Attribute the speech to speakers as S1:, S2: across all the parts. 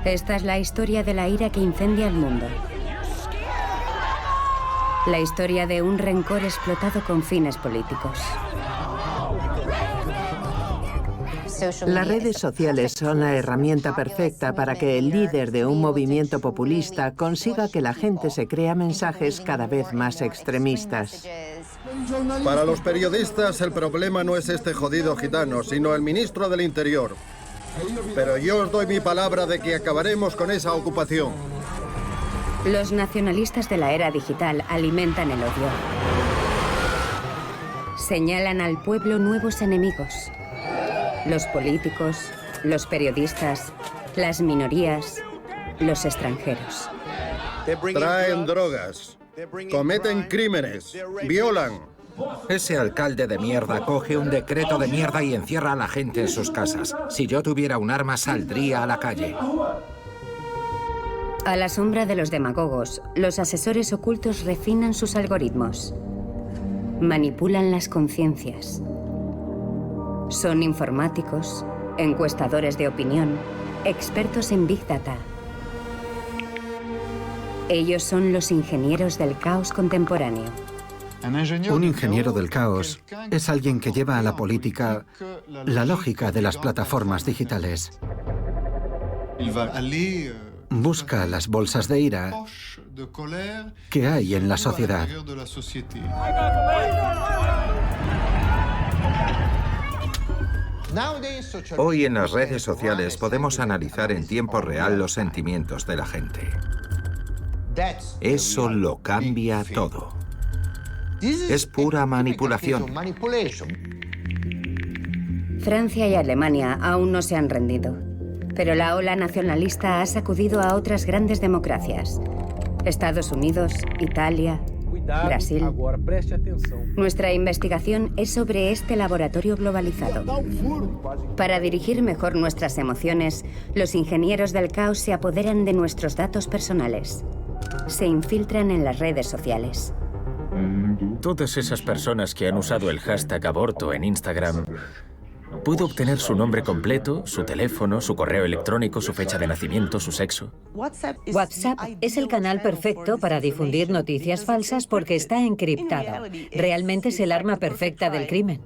S1: Esta es la historia de la ira que incendia el mundo. La historia de un rencor explotado con fines políticos.
S2: Las redes sociales son la herramienta perfecta para que el líder de un movimiento populista consiga que la gente se crea mensajes cada vez más extremistas.
S3: Para los periodistas, el problema no es este jodido gitano, sino el ministro del Interior. Pero yo os doy mi palabra de que acabaremos con esa ocupación.
S1: Los nacionalistas de la era digital alimentan el odio. Señalan al pueblo nuevos enemigos. Los políticos, los periodistas, las minorías, los extranjeros.
S3: Traen drogas, cometen crímenes, violan.
S4: Ese alcalde de mierda coge un decreto de mierda y encierra a la gente en sus casas. Si yo tuviera un arma, saldría a la calle.
S1: A la sombra de los demagogos, los asesores ocultos refinan sus algoritmos. Manipulan las conciencias. Son informáticos, encuestadores de opinión, expertos en Big Data. Ellos son los ingenieros del caos contemporáneo.
S5: Un ingeniero del caos es alguien que lleva a la política la lógica de las plataformas digitales. Busca las bolsas de ira que hay en la sociedad.
S4: Hoy en las redes sociales podemos analizar en tiempo real los sentimientos de la gente. Eso lo cambia todo. Es pura manipulación.
S1: Francia y Alemania aún no se han rendido, pero la ola nacionalista ha sacudido a otras grandes democracias. Estados Unidos, Italia, Brasil. Nuestra investigación es sobre este laboratorio globalizado. Para dirigir mejor nuestras emociones, los ingenieros del caos se apoderan de nuestros datos personales. Se infiltran en las redes sociales.
S6: Todas esas personas que han usado el hashtag aborto en Instagram, puedo obtener su nombre completo, su teléfono, su correo electrónico, su fecha de nacimiento, su sexo.
S7: WhatsApp es el canal perfecto para difundir noticias falsas porque está encriptado. Realmente es el arma perfecta del crimen.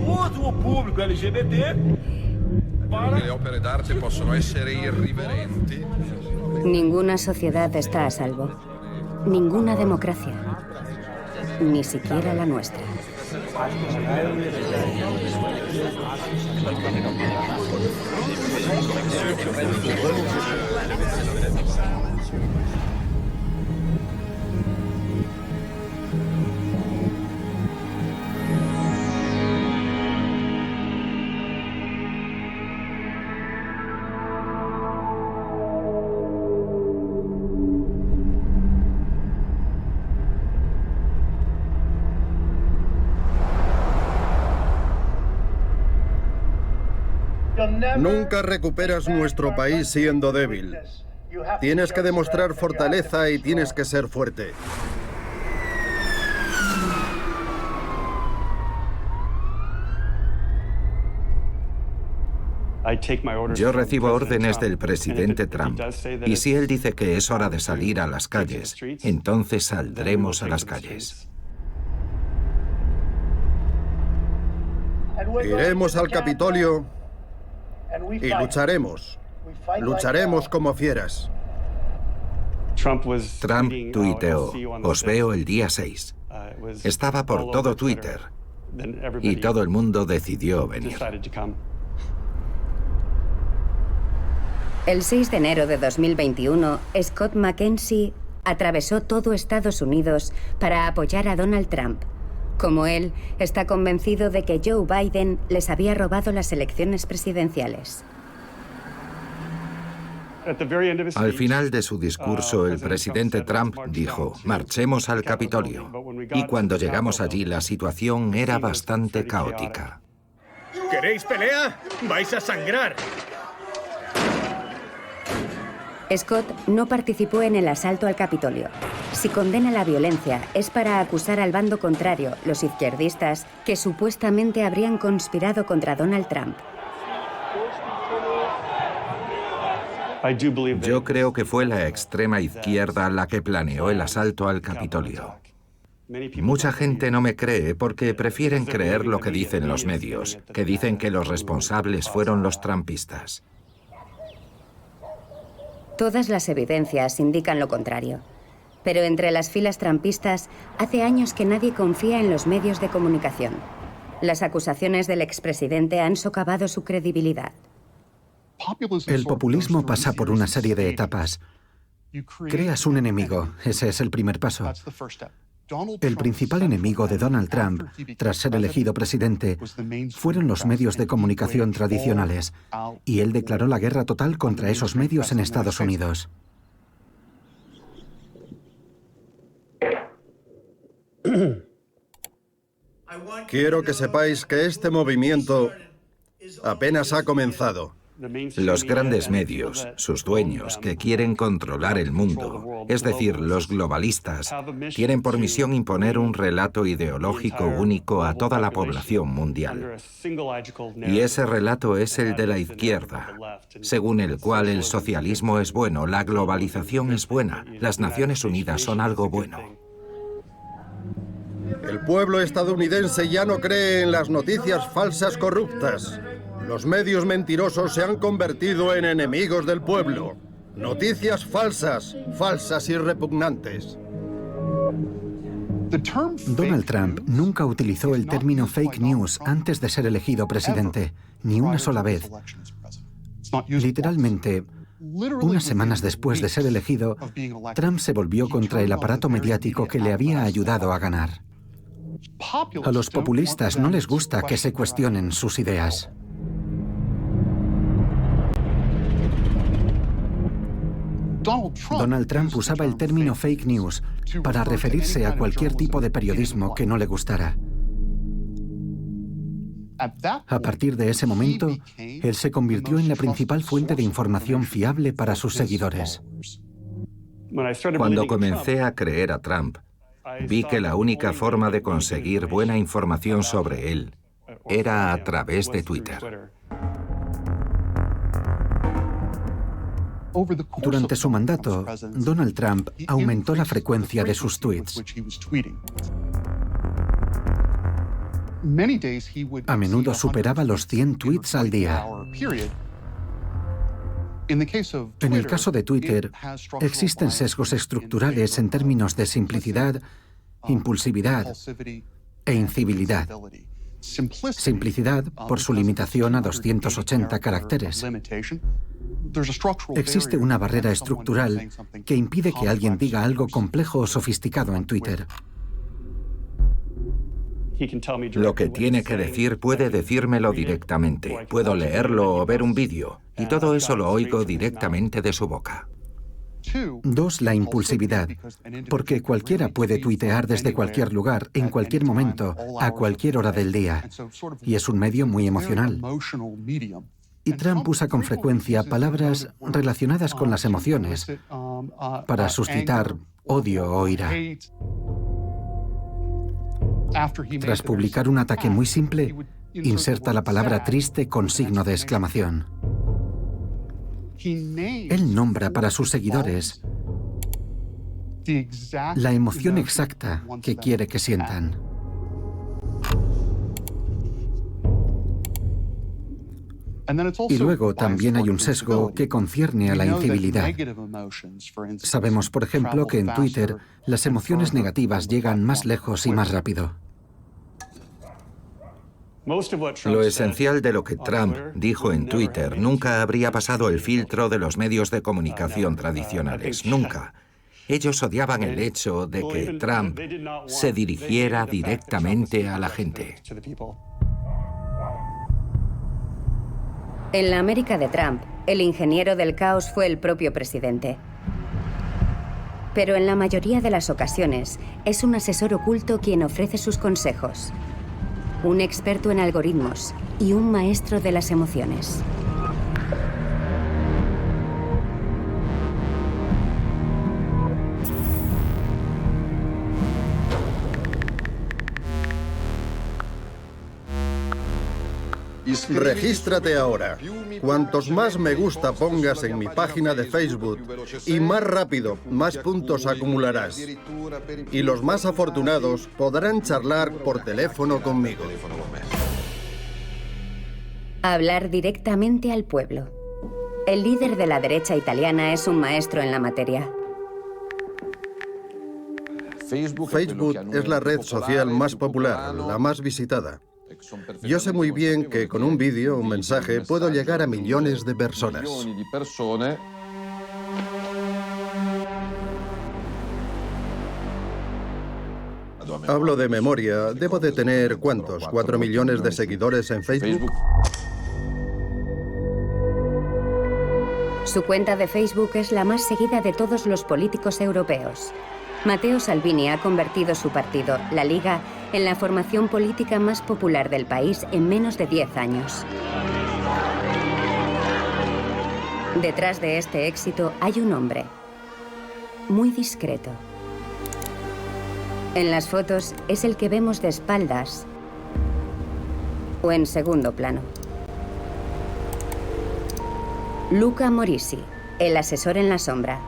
S8: Uso público LGBT.
S9: Le opere d'arte possono essere irriverenti.
S1: Ninguna sociedad está a salvo. Ninguna democracia. Ni siquiera la nuestra.
S3: Nunca recuperas nuestro país siendo débil. Tienes que demostrar fortaleza y tienes que ser fuerte.
S4: Yo recibo órdenes del presidente Trump. Y si él dice que es hora de salir a las calles, entonces saldremos a las calles.
S3: Iremos al Capitolio y lucharemos. Lucharemos como fieras.
S4: Trump tuiteó, os veo el día 6. Estaba por todo Twitter y todo el mundo decidió venir.
S1: El 6 de enero de 2021, Scott McKenzie atravesó todo Estados Unidos para apoyar a Donald Trump. Como él, está convencido de que Joe Biden les había robado las elecciones presidenciales.
S4: Al final de su discurso, el presidente Trump dijo, marchemos al Capitolio. Y cuando llegamos allí, la situación era bastante caótica.
S8: ¿Queréis pelea? ¡Vais a sangrar!
S1: Scott no participó en el asalto al Capitolio. Si condena la violencia, es para acusar al bando contrario, los izquierdistas, que supuestamente habrían conspirado contra Donald Trump.
S4: Yo creo que fue la extrema izquierda la que planeó el asalto al Capitolio. Mucha gente no me cree porque prefieren creer lo que dicen los medios, que dicen que los responsables fueron los trumpistas.
S1: Todas las evidencias indican lo contrario. Pero entre las filas trumpistas, hace años que nadie confía en los medios de comunicación. Las acusaciones del expresidente han socavado su credibilidad.
S5: El populismo pasa por una serie de etapas. Creas un enemigo, ese es el primer paso. El principal enemigo de Donald Trump, tras ser elegido presidente, fueron los medios de comunicación tradicionales, y él declaró la guerra total contra esos medios en Estados Unidos.
S3: Quiero que sepáis que este movimiento apenas ha comenzado.
S4: Los grandes medios, sus dueños, que quieren controlar el mundo, es decir, los globalistas, tienen por misión imponer un relato ideológico único a toda la población mundial. Y ese relato es el de la izquierda, según el cual el socialismo es bueno, la globalización es buena, las Naciones Unidas son algo bueno.
S3: El pueblo estadounidense ya no cree en las noticias falsas corruptas. Los medios mentirosos se han convertido en enemigos del pueblo. Noticias falsas, falsas y repugnantes.
S5: Donald Trump nunca utilizó el término fake news antes de ser elegido presidente, ni una sola vez. Literalmente, unas semanas después de ser elegido, Trump se volvió contra el aparato mediático que le había ayudado a ganar. A los populistas no les gusta que se cuestionen sus ideas. Donald Trump usaba el término fake news para referirse a cualquier tipo de periodismo que no le gustara. A partir de ese momento, él se convirtió en la principal fuente de información fiable para sus seguidores.
S4: Cuando comencé a creer a Trump, vi que la única forma de conseguir buena información sobre él era a través de Twitter.
S5: Durante su mandato, Donald Trump aumentó la frecuencia de sus tweets. A menudo superaba los 100 tweets al día. En el caso de Twitter, existen sesgos estructurales en términos de simplicidad, impulsividad e incivilidad. Simplicidad por su limitación a 280 caracteres. Existe una barrera estructural que impide que alguien diga algo complejo o sofisticado en Twitter.
S4: Lo que tiene que decir puede decírmelo directamente. Puedo leerlo o ver un vídeo, y todo eso lo oigo directamente de su boca.
S5: 2, la impulsividad, porque cualquiera puede tuitear desde cualquier lugar, en cualquier momento, a cualquier hora del día, y es un medio muy emocional. Y Trump usa con frecuencia palabras relacionadas con las emociones para suscitar odio o ira. Tras publicar un ataque muy simple, inserta la palabra triste con signo de exclamación. Él nombra para sus seguidores la emoción exacta que quiere que sientan. Y luego también hay un sesgo que concierne a la incivilidad. Sabemos, por ejemplo, que en Twitter las emociones negativas llegan más lejos y más rápido.
S4: Lo esencial de lo que Trump dijo en Twitter nunca habría pasado el filtro de los medios de comunicación tradicionales, nunca. Ellos odiaban el hecho de que Trump se dirigiera directamente a la gente.
S1: En la América de Trump, el ingeniero del caos fue el propio presidente. Pero en la mayoría de las ocasiones, es un asesor oculto quien ofrece sus consejos. Un experto en algoritmos y un maestro de las emociones.
S3: Regístrate ahora. Cuantos más me gusta pongas en mi página de Facebook, y más rápido, más puntos acumularás. Y los más afortunados podrán charlar por teléfono conmigo.
S1: Hablar directamente al pueblo. El líder de la derecha italiana es un maestro en la materia.
S3: Facebook es la red social más popular, la más visitada. Yo sé muy bien que con un vídeo, un mensaje, puedo llegar a millones de personas. Hablo de memoria. Debo de tener, ¿cuántos? ¿4 millones de seguidores en Facebook?
S1: Su cuenta de Facebook es la más seguida de todos los políticos europeos. Matteo Salvini ha convertido su partido, la Liga, en la formación política más popular del país en menos de 10 años. Detrás de este éxito hay un hombre, muy discreto. En las fotos es el que vemos de espaldas o en segundo plano. Luca Morisi, el asesor en la sombra.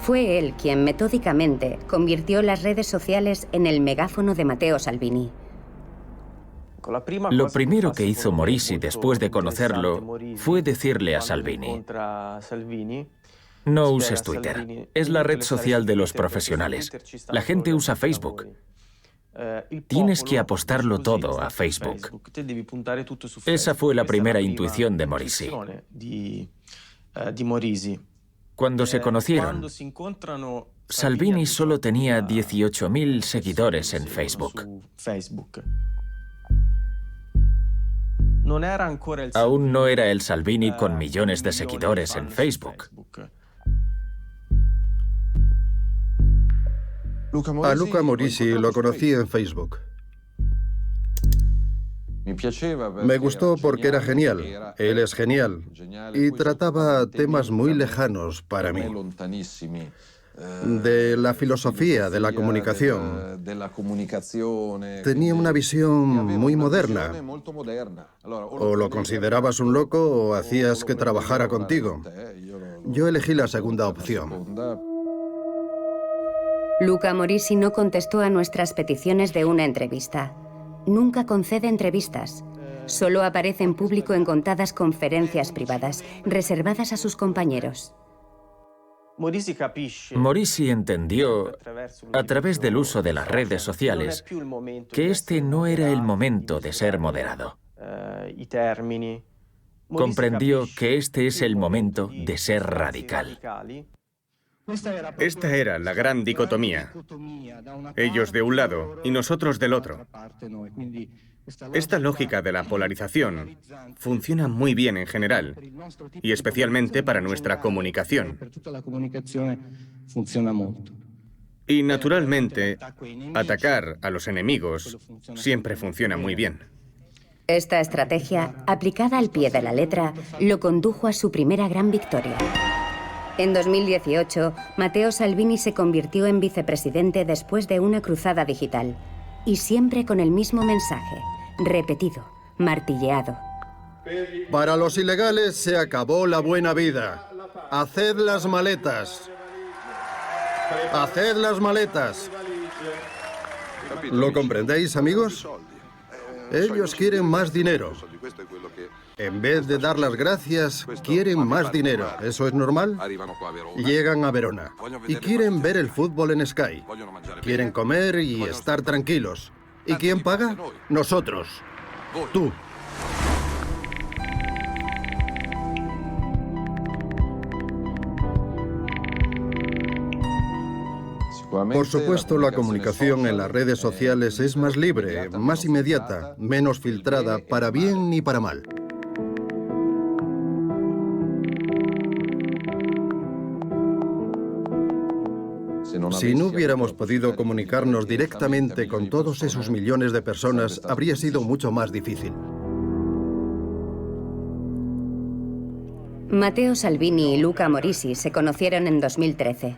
S1: Fue él quien metódicamente convirtió las redes sociales en el megáfono de Matteo Salvini.
S6: Lo primero que hizo Morisi después de conocerlo fue decirle a Salvini: no uses Twitter, es la red social de los profesionales. La gente usa Facebook. Tienes que apostarlo todo a Facebook. Esa fue la primera intuición de Morisi. Cuando se conocieron, Salvini solo tenía 18.000 seguidores en Facebook. Aún no era el Salvini con millones de seguidores en Facebook.
S3: A Luca Morisi lo conocí en Facebook. Me gustó porque era genial, él es genial, y trataba temas muy lejanos para mí. De la filosofía de la comunicación. Tenía una visión muy moderna. O lo considerabas un loco o hacías que trabajara contigo. Yo elegí la segunda opción.
S1: Luca Morisi no contestó a nuestras peticiones de una entrevista. Nunca concede entrevistas. Solo aparece en público en contadas conferencias privadas, reservadas a sus compañeros.
S6: Morisi entendió, a través del uso de las redes sociales, que este no era el momento de ser moderado. Comprendió que este es el momento de ser radical.
S10: Esta era la gran dicotomía. Ellos de un lado y nosotros del otro. Esta lógica de la polarización funciona muy bien en general, y especialmente para nuestra comunicación. Y naturalmente, atacar a los enemigos siempre funciona muy bien.
S1: Esta estrategia, aplicada al pie de la letra, lo condujo a su primera gran victoria. En 2018, Matteo Salvini se convirtió en vicepresidente después de una cruzada digital. Y siempre con el mismo mensaje, repetido, martilleado.
S3: Para los ilegales se acabó la buena vida. Haced las maletas. Haced las maletas. ¿Lo comprendéis, amigos? Ellos quieren más dinero. En vez de dar las gracias, quieren más dinero. ¿Eso es normal? Llegan a Verona y quieren ver el fútbol en Sky. Quieren comer y estar tranquilos. ¿Y quién paga? Nosotros. Tú. Por supuesto, la comunicación en las redes sociales es más libre, más inmediata, menos filtrada, para bien y para mal. Si no hubiéramos podido comunicarnos directamente con todos esos millones de personas, habría sido mucho más difícil.
S1: Matteo Salvini y Luca Morisi se conocieron en 2013.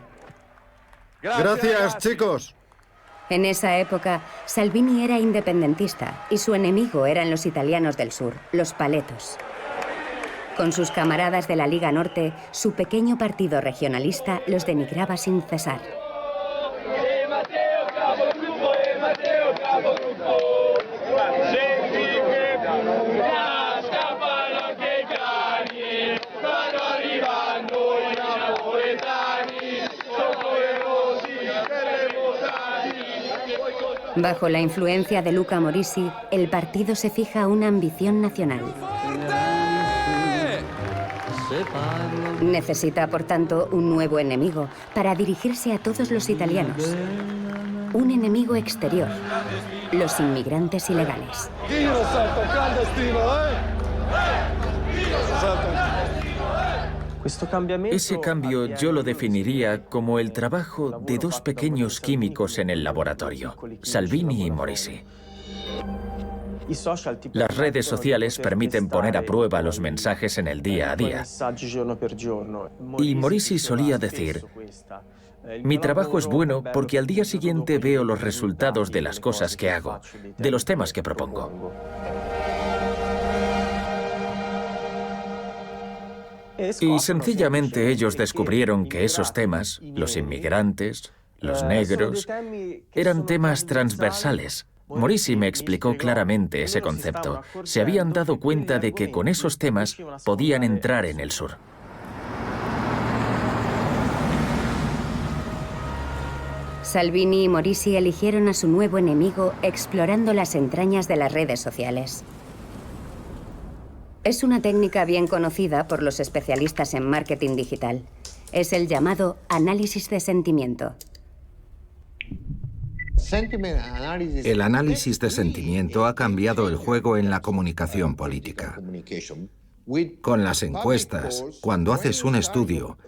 S3: Gracias, chicos.
S1: En esa época, Salvini era independentista y su enemigo eran los italianos del sur, los paletos. Con sus camaradas de la Liga Norte, su pequeño partido regionalista los denigraba sin cesar. Bajo la influencia de Luca Morisi, el partido se fija una ambición nacional. Necesita, por tanto, un nuevo enemigo para dirigirse a todos los italianos. Un enemigo exterior, los inmigrantes ilegales.
S6: Ese cambio yo lo definiría como el trabajo de dos pequeños químicos en el laboratorio, Salvini y Morisi. Las redes sociales permiten poner a prueba los mensajes en el día a día. Y Morisi solía decir: mi trabajo es bueno porque al día siguiente veo los resultados de las cosas que hago, de los temas que propongo. Y sencillamente ellos descubrieron que esos temas, los inmigrantes, los negros, eran temas transversales. Morisi me explicó claramente ese concepto. Se habían dado cuenta de que con esos temas podían entrar en el sur.
S1: Salvini y Morisi eligieron a su nuevo enemigo explorando las entrañas de las redes sociales. Es una técnica bien conocida por los especialistas en marketing digital. Es el llamado análisis de sentimiento.
S4: El análisis de sentimiento ha cambiado el juego en la comunicación política. Con las encuestas, cuando haces un estudio,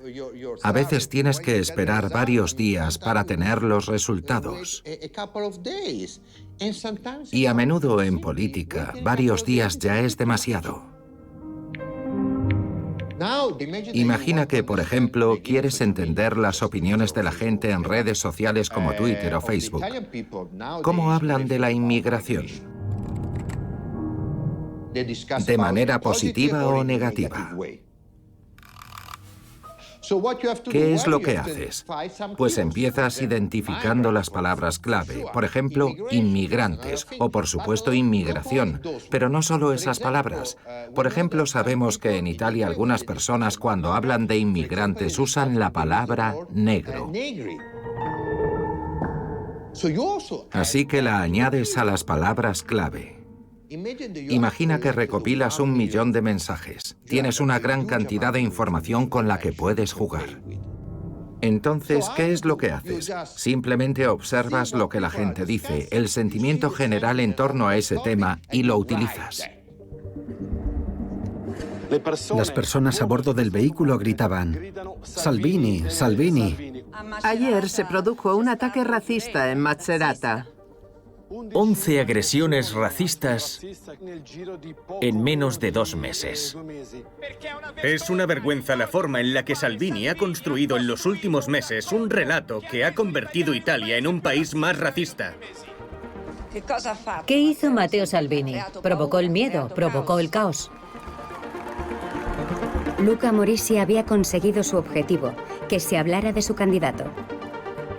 S4: a veces tienes que esperar varios días para tener los resultados. Y a menudo en política, varios días ya es demasiado. Imagina que, por ejemplo, quieres entender las opiniones de la gente en redes sociales como Twitter o Facebook. ¿Cómo hablan de la inmigración? ¿De manera positiva o negativa? ¿Qué es lo que haces? Pues empiezas identificando las palabras clave, por ejemplo, inmigrantes o, por supuesto, inmigración, pero no solo esas palabras. Por ejemplo, sabemos que en Italia algunas personas cuando hablan de inmigrantes usan la palabra negro. Así que la añades a las palabras clave. Imagina que recopilas 1 millón de mensajes. Tienes una gran cantidad de información con la que puedes jugar. Entonces, ¿qué es lo que haces? Simplemente observas lo que la gente dice, el sentimiento general en torno a ese tema y lo utilizas.
S5: Las personas a bordo del vehículo gritaban: Salvini, Salvini.
S2: Ayer se produjo un ataque racista en Macerata.
S6: 11 agresiones racistas en menos de 2 meses.
S10: Es una vergüenza la forma en la que Salvini ha construido en los últimos meses un relato que ha convertido Italia en un país más racista.
S7: ¿Qué hizo Matteo Salvini? Provocó el miedo, provocó el caos.
S1: Luca Morisi había conseguido su objetivo, que se hablara de su candidato.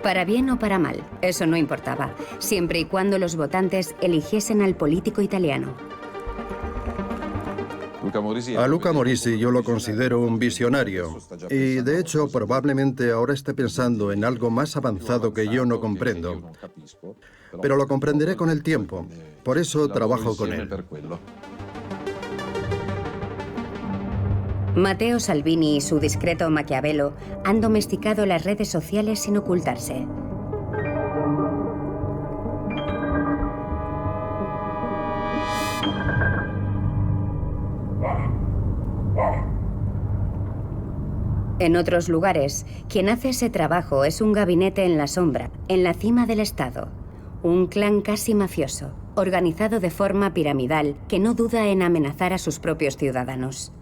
S1: Para bien o para mal, eso no importaba, siempre y cuando los votantes eligiesen al político italiano.
S3: A Luca Morisi yo lo considero un visionario. Y de hecho, probablemente ahora esté pensando en algo más avanzado que yo no comprendo. Pero lo comprenderé con el tiempo. Por eso trabajo con él.
S1: Matteo Salvini y su discreto Maquiavelo han domesticado las redes sociales sin ocultarse. En otros lugares, quien hace ese trabajo es un gabinete en la sombra, en la cima del Estado. Un clan casi mafioso, organizado de forma piramidal, que no duda en amenazar a sus propios ciudadanos.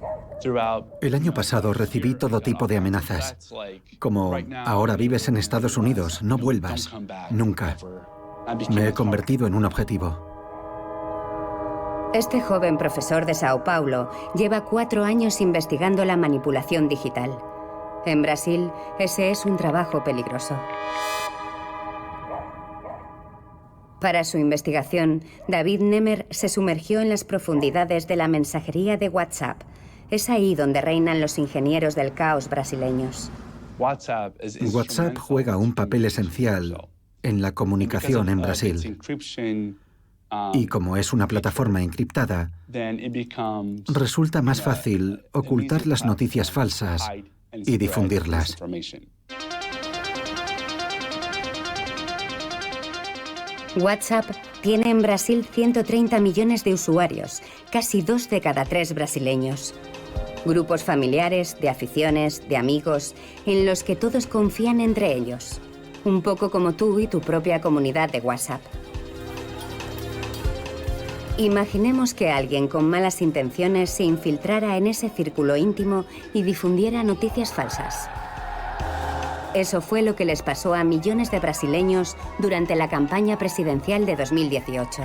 S5: El año pasado recibí todo tipo de amenazas, como: ahora vives en Estados Unidos, no vuelvas, nunca. Me he convertido en un objetivo.
S1: Este joven profesor de Sao Paulo lleva 4 años investigando la manipulación digital. En Brasil, ese es un trabajo peligroso. Para su investigación, David Nemer se sumergió en las profundidades de la mensajería de WhatsApp. Es ahí donde reinan los ingenieros del caos brasileños.
S5: WhatsApp juega un papel esencial en la comunicación en Brasil. Y como es una plataforma encriptada, resulta más fácil ocultar las noticias falsas y difundirlas.
S1: WhatsApp tiene en Brasil 130 millones de usuarios, casi 2 de cada 3 brasileños. Grupos familiares, de aficiones, de amigos, en los que todos confían entre ellos. Un poco como tú y tu propia comunidad de WhatsApp. Imaginemos que alguien con malas intenciones se infiltrara en ese círculo íntimo y difundiera noticias falsas. Eso fue lo que les pasó a millones de brasileños durante la campaña presidencial de 2018.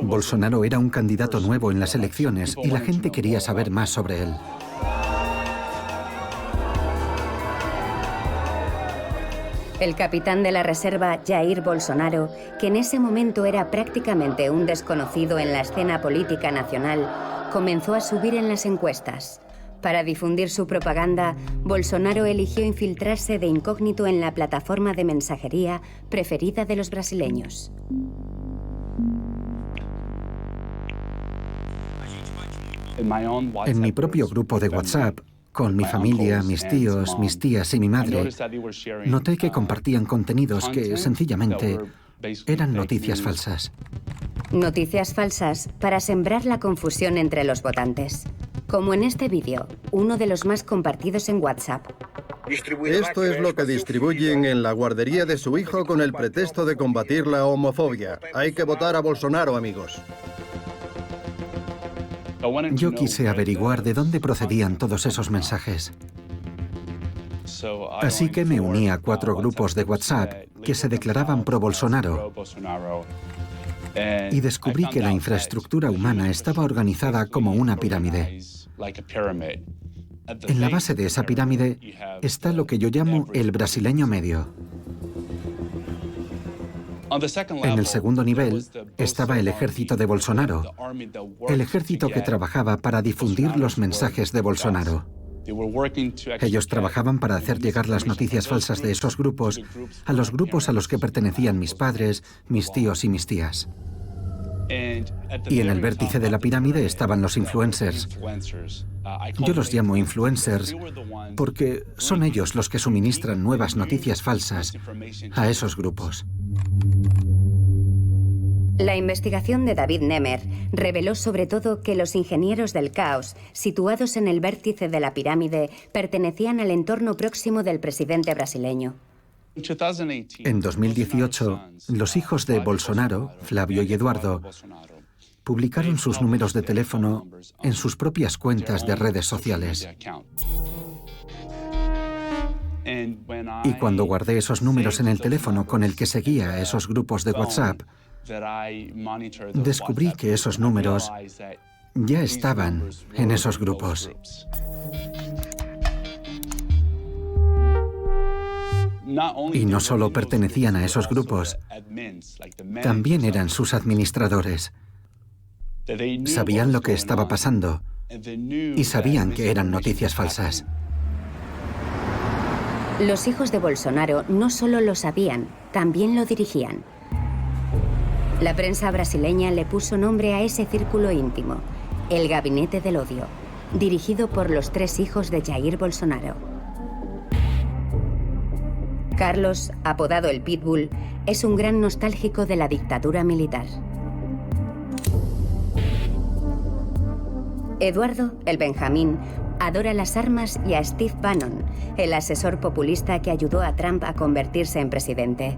S5: Bolsonaro era un candidato nuevo en las elecciones y la gente quería saber más sobre él.
S1: El capitán de la reserva, Jair Bolsonaro, que en ese momento era prácticamente un desconocido en la escena política nacional, comenzó a subir en las encuestas. Para difundir su propaganda, Bolsonaro eligió infiltrarse de incógnito en la plataforma de mensajería preferida de los brasileños.
S5: En mi propio grupo de WhatsApp, con mi familia, mis tíos, mis tías y mi madre, noté que compartían contenidos que sencillamente eran noticias falsas.
S1: Noticias falsas para sembrar la confusión entre los votantes. Como en este vídeo, uno de los más compartidos en WhatsApp.
S3: Esto es lo que distribuyen en la guardería de su hijo con el pretexto de combatir la homofobia. Hay que votar a Bolsonaro, amigos.
S5: Yo quise averiguar de dónde procedían todos esos mensajes. Así que me uní a 4 grupos de WhatsApp que se declaraban pro Bolsonaro. Y descubrí que la infraestructura humana estaba organizada como una pirámide. En la base de esa pirámide está lo que yo llamo el brasileño medio. En el segundo nivel estaba el ejército de Bolsonaro, el ejército que trabajaba para difundir los mensajes de Bolsonaro. Ellos trabajaban para hacer llegar las noticias falsas de esos grupos a los grupos a los que pertenecían mis padres, mis tíos y mis tías. Y en el vértice de la pirámide estaban los influencers. Yo los llamo influencers porque son ellos los que suministran nuevas noticias falsas a esos grupos.
S1: La investigación de David Nemer reveló sobre todo que los ingenieros del caos, situados en el vértice de la pirámide, pertenecían al entorno próximo del presidente brasileño.
S5: En 2018, los hijos de Bolsonaro, Flavio y Eduardo, publicaron sus números de teléfono en sus propias cuentas de redes sociales. Y cuando guardé esos números en el teléfono con el que seguía a esos grupos de WhatsApp, descubrí que esos números ya estaban en esos grupos. Y no solo pertenecían a esos grupos, también eran sus administradores. Sabían lo que estaba pasando y sabían que eran noticias falsas.
S1: Los hijos de Bolsonaro no solo lo sabían, también lo dirigían. La prensa brasileña le puso nombre a ese círculo íntimo, el Gabinete del Odio, dirigido por los 3 hijos de Jair Bolsonaro. Carlos, apodado el Pitbull, es un gran nostálgico de la dictadura militar. Eduardo, el Benjamín, adora las armas y a Steve Bannon, el asesor populista que ayudó a Trump a convertirse en presidente.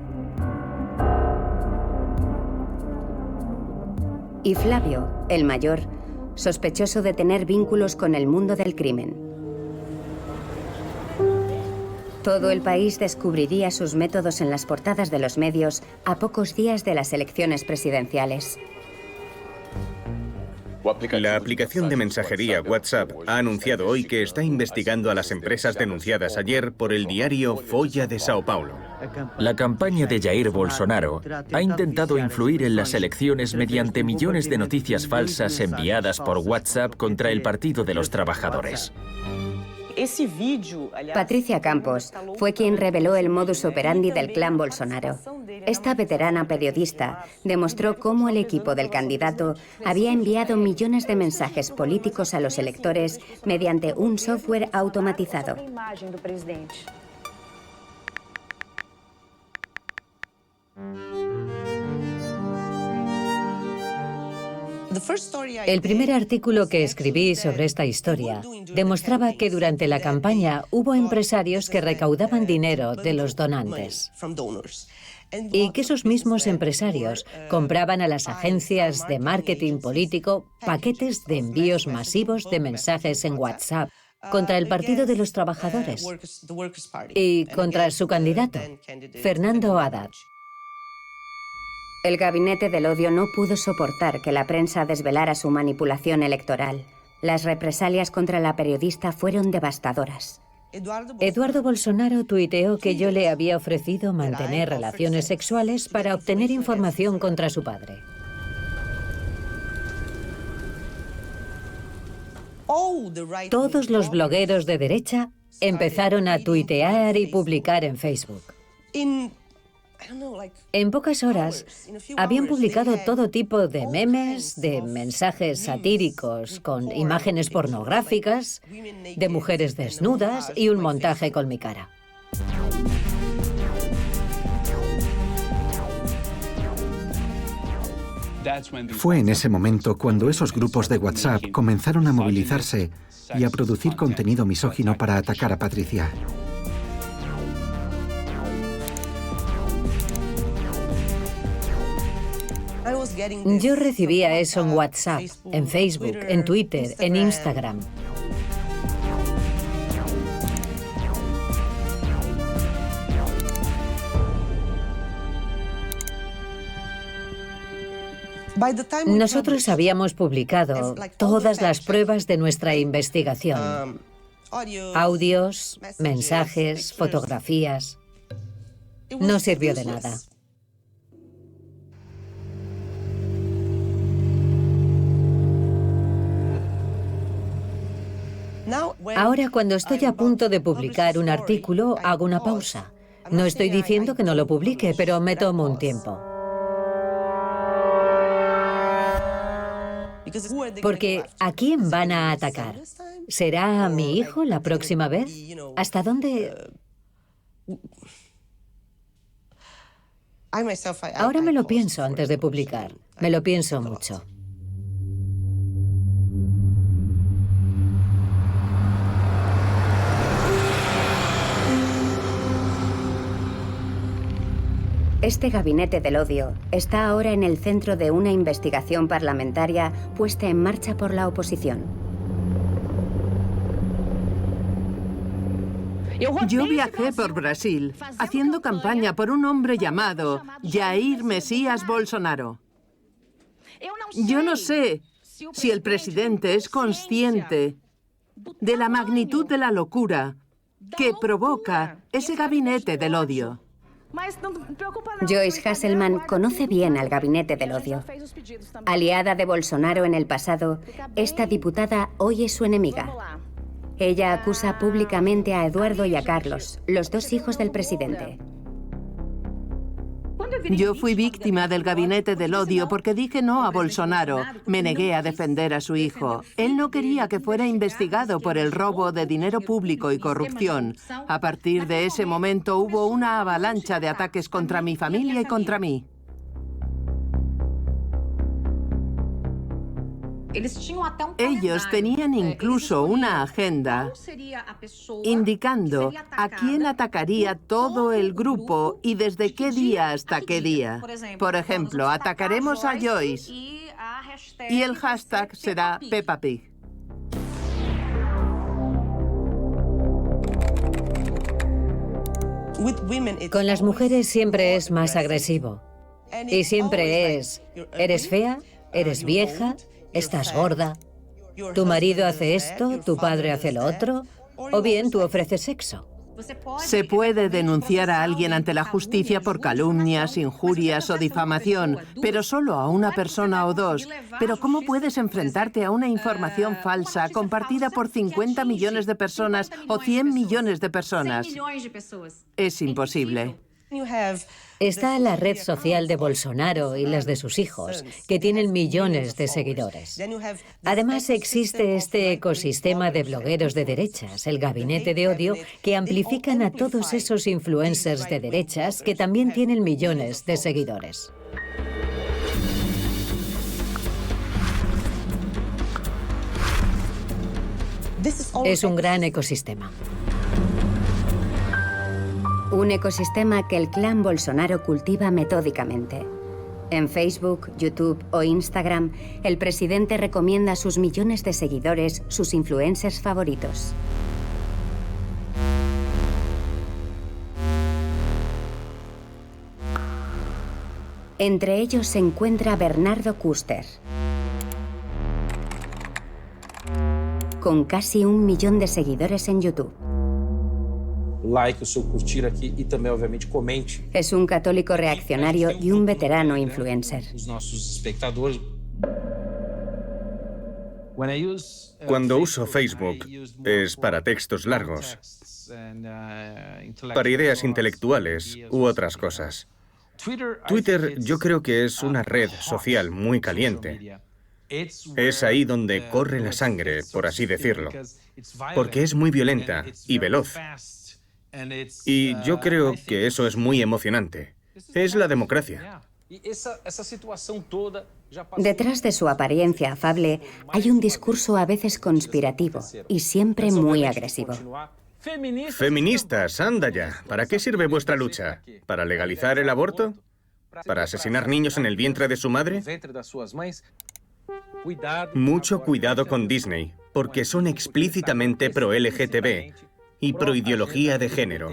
S1: Y Flavio, el mayor, sospechoso de tener vínculos con el mundo del crimen. Todo el país descubriría sus métodos en las portadas de los medios a pocos días de las elecciones presidenciales.
S10: La aplicación de mensajería WhatsApp ha anunciado hoy que está investigando a las empresas denunciadas ayer por el diario Folha de Sao Paulo.
S6: La campaña de Jair Bolsonaro ha intentado influir en las elecciones mediante millones de noticias falsas enviadas por WhatsApp contra el Partido de los Trabajadores.
S1: Patricia Campos fue quien reveló el modus operandi del clan Bolsonaro. Esta veterana periodista demostró cómo el equipo del candidato había enviado millones de mensajes políticos a los electores mediante un software automatizado.
S7: El primer artículo que escribí sobre esta historia demostraba que durante la campaña hubo empresarios que recaudaban dinero de los donantes y que esos mismos empresarios compraban a las agencias de marketing político paquetes de envíos masivos de mensajes en WhatsApp contra el Partido de los Trabajadores y contra su candidato, Fernando Haddad.
S1: El gabinete del odio no pudo soportar que la prensa desvelara su manipulación electoral. Las represalias contra la periodista fueron devastadoras.
S7: Eduardo Bolsonaro tuiteó que yo le había ofrecido mantener relaciones sexuales para obtener información contra su padre. Todos los blogueros de derecha empezaron a tuitear y publicar en Facebook. En pocas horas, habían publicado todo tipo de memes, de mensajes satíricos con imágenes pornográficas, de mujeres desnudas y un montaje con mi cara.
S5: Fue en ese momento cuando esos grupos de WhatsApp comenzaron a movilizarse y a producir contenido misógino para atacar a Patricia.
S7: Yo recibía eso en WhatsApp, en Facebook, en Twitter, en Instagram. Nosotros habíamos publicado todas las pruebas de nuestra investigación. Audios, mensajes, fotografías. No sirvió de nada. Ahora, cuando estoy a punto de publicar un artículo, hago una pausa. No estoy diciendo que no lo publique, pero me tomo un tiempo. Porque ¿a quién van a atacar? ¿Será a mi hijo la próxima vez? ¿Hasta dónde? Ahora me lo pienso antes de publicar. Me lo pienso mucho.
S1: Este gabinete del odio está ahora en el centro de una investigación parlamentaria puesta en marcha por la oposición.
S2: Yo viajé por Brasil haciendo campaña por un hombre llamado Jair Messias Bolsonaro. Yo no sé si el presidente es consciente de la magnitud de la locura que provoca ese gabinete del odio.
S1: Joyce Hasselman conoce bien al gabinete del odio. Aliada de Bolsonaro en el pasado, esta diputada hoy es su enemiga. Ella acusa públicamente a Eduardo y a Carlos, los dos hijos del presidente.
S2: Yo fui víctima del gabinete del odio porque dije no a Bolsonaro. Me negué a defender a su hijo. Él no quería que fuera investigado por el robo de dinero público y corrupción. A partir de ese momento hubo una avalancha de ataques contra mi familia y contra mí. Ellos tenían incluso una agenda indicando a quién atacaría todo el grupo y desde qué día hasta qué día. Por ejemplo, atacaremos a Joyce y el hashtag será Peppa Pig.
S7: Con las mujeres siempre es más agresivo. Y siempre es, ¿eres fea? ¿Eres vieja? ¿Estás gorda? ¿Tu marido hace esto? ¿Tu padre hace lo otro? ¿O bien tú ofreces sexo?
S2: Se puede denunciar a alguien ante la justicia por calumnias, injurias o difamación, pero solo a una persona o dos. Pero ¿cómo puedes enfrentarte a una información falsa compartida por 50 millones de personas o 100 millones de personas? Es imposible.
S7: Está la red social de Bolsonaro y las de sus hijos, que tienen millones de seguidores. Además, existe este ecosistema de blogueros de derechas, el gabinete de odio, que amplifican a todos esos influencers de derechas que también tienen millones de seguidores. Es un gran ecosistema.
S1: Un ecosistema que el clan Bolsonaro cultiva metódicamente. En Facebook, YouTube o Instagram, el presidente recomienda a sus millones de seguidores sus influencers favoritos. Entre ellos se encuentra Bernardo Custer, con casi 1 millón de seguidores en YouTube.
S11: Like, o seu curtir aqui e também, obviamente, comente.
S1: Es un católico reaccionario y un veterano influencer.
S11: Os nossos espectadores.
S10: Cuando uso Facebook es para textos largos, para ideas intelectuales u otras cosas. Twitter yo creo que es una red social muy caliente. Es ahí donde corre la sangre, por así decirlo, porque es muy violenta y veloz. Y yo creo que eso es muy emocionante. Es la democracia.
S1: Detrás de su apariencia afable hay un discurso a veces conspirativo y siempre muy agresivo.
S10: Feministas, anda ya. ¿Para qué sirve vuestra lucha? ¿Para legalizar el aborto? ¿Para asesinar niños en el vientre de su madre? Mucho cuidado con Disney, porque son explícitamente pro-LGTB y pro-ideología de género.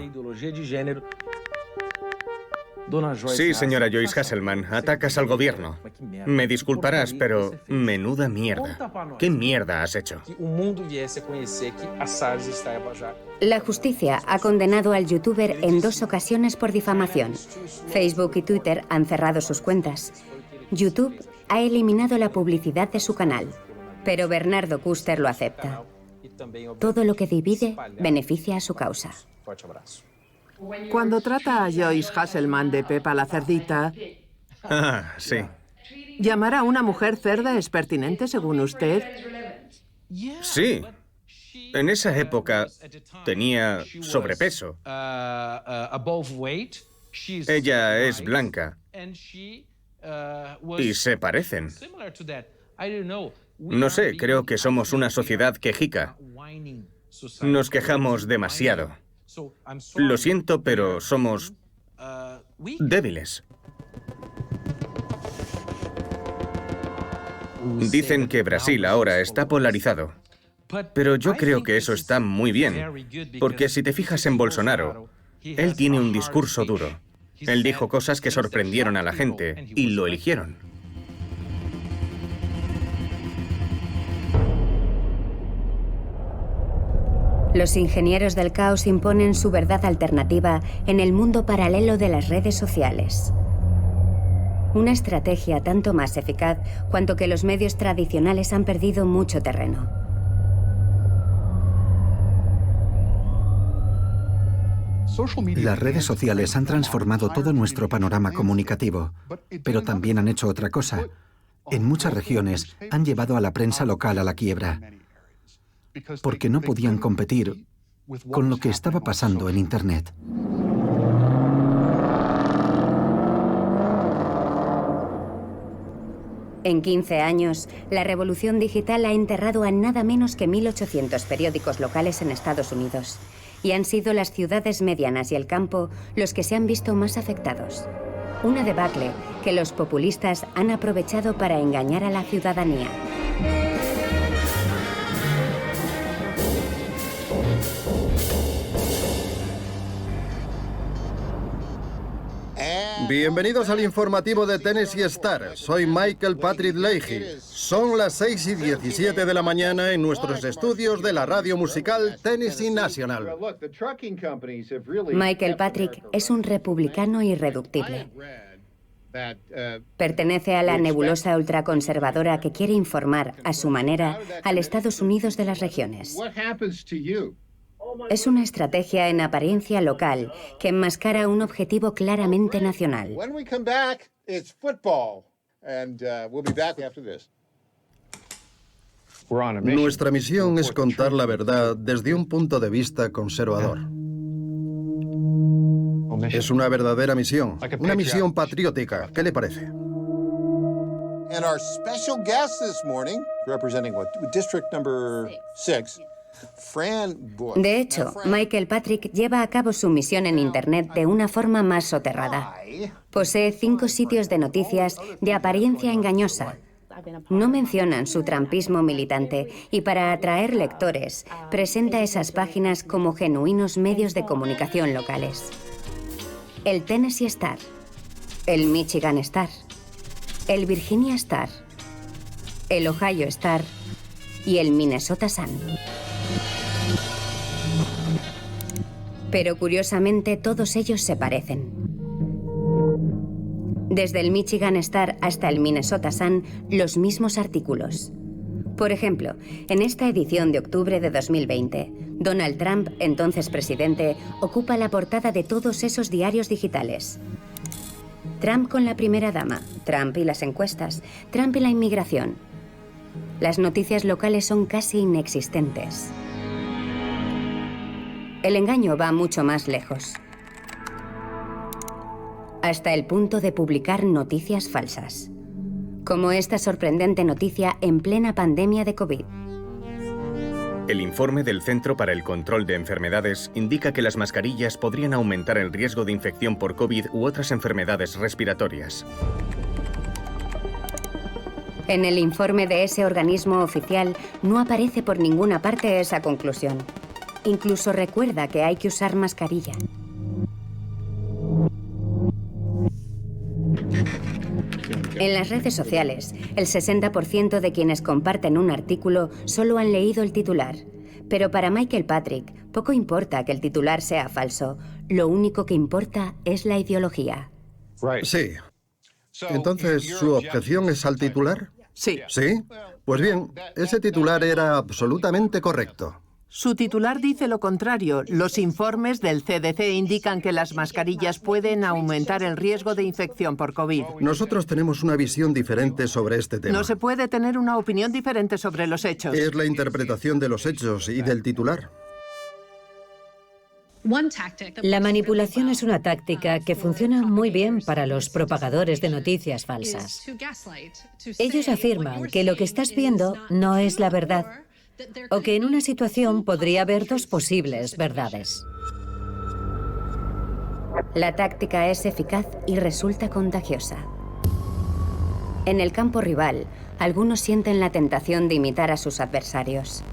S10: Sí, señora Joyce Hasselman, atacas al gobierno. Me disculparás, pero menuda mierda. ¿Qué mierda has hecho?
S1: La justicia ha condenado al youtuber en 2 ocasiones por difamación. Facebook y Twitter han cerrado sus cuentas. YouTube ha eliminado la publicidad de su canal, pero Bernardo Custer lo acepta. Todo lo que divide beneficia a su causa.
S2: Cuando trata a Joyce Hasselman de Pepa la cerdita...
S10: Ah, sí.
S2: ¿Llamar a una mujer cerda es pertinente, según usted?
S10: Sí. En esa época tenía sobrepeso. Ella es blanca. Y se parecen. No sé, creo que somos una sociedad quejica. Nos quejamos demasiado. Lo siento, pero somos débiles. Dicen que Brasil ahora está polarizado. Pero yo creo que eso está muy bien, porque si te fijas en Bolsonaro, él tiene un discurso duro. Él dijo cosas que sorprendieron a la gente y lo eligieron.
S1: Los ingenieros del caos imponen su verdad alternativa en el mundo paralelo de las redes sociales. Una estrategia tanto más eficaz cuanto que los medios tradicionales han perdido mucho terreno.
S5: Las redes sociales han transformado todo nuestro panorama comunicativo, pero también han hecho otra cosa. En muchas regiones han llevado a la prensa local a la quiebra, porque no podían competir con lo que estaba pasando en Internet.
S1: En 15 años, la revolución digital ha enterrado a nada menos que 1.800 periódicos locales en Estados Unidos. Y han sido las ciudades medianas y el campo los que se han visto más afectados. Una debacle que los populistas han aprovechado para engañar a la ciudadanía.
S3: Bienvenidos al informativo de Tennessee Star. Soy Michael Patrick Leahy. Son las 6:17 de la mañana en nuestros estudios de la radio musical Tennessee National.
S1: Michael Patrick es un republicano irreductible. Pertenece a la nebulosa ultraconservadora que quiere informar, a su manera, al Estados Unidos de las regiones. Es una estrategia en apariencia local que enmascara un objetivo claramente nacional.
S3: Nuestra misión es contar la verdad desde un punto de vista conservador. Es una verdadera misión, una misión patriótica. ¿Qué le parece?
S12: And our special guest this morning, representing district number 6, Fran Bush.
S1: De hecho, Michael Patrick lleva a cabo su misión en Internet de una forma más soterrada. Posee 5 sitios de noticias de apariencia engañosa. No mencionan su trumpismo militante y para atraer lectores, presenta esas páginas como genuinos medios de comunicación locales. El Tennessee Star, el Michigan Star, el Virginia Star, el Ohio Star y el Minnesota Sun. Pero curiosamente todos ellos se parecen. Desde el Michigan Star hasta el Minnesota Sun, los mismos artículos. Por ejemplo, en esta edición de octubre de 2020, Donald Trump, entonces presidente, ocupa la portada de todos esos diarios digitales. Trump con la primera dama, Trump y las encuestas, Trump y la inmigración. Las noticias locales son casi inexistentes. El engaño va mucho más lejos. Hasta el punto de publicar noticias falsas. Como esta sorprendente noticia en plena pandemia de COVID.
S10: El informe del Centro para el Control de Enfermedades indica que las mascarillas podrían aumentar el riesgo de infección por COVID u otras enfermedades respiratorias.
S1: En el informe de ese organismo oficial no aparece por ninguna parte esa conclusión. Incluso recuerda que hay que usar mascarilla. En las redes sociales, el 60% de quienes comparten un artículo solo han leído el titular. Pero para Michael Patrick, poco importa que el titular sea falso. Lo único que importa es la ideología.
S3: Sí. Entonces, ¿su objeción es al titular?
S2: Sí.
S3: ¿Sí? Pues bien, ese titular era absolutamente correcto.
S2: Su titular dice lo contrario. Los informes del CDC indican que las mascarillas pueden aumentar el riesgo de infección por COVID.
S3: Nosotros tenemos una visión diferente sobre este tema.
S2: No se puede tener una opinión diferente sobre los hechos.
S3: Es la interpretación de los hechos y del titular.
S7: La manipulación es una táctica que funciona muy bien para los propagadores de noticias falsas. Ellos afirman que lo que estás viendo no es la verdad, o que en una situación podría haber 2 posibles verdades.
S1: La táctica es eficaz y resulta contagiosa. En el campo rival, algunos sienten la tentación de imitar a sus adversarios.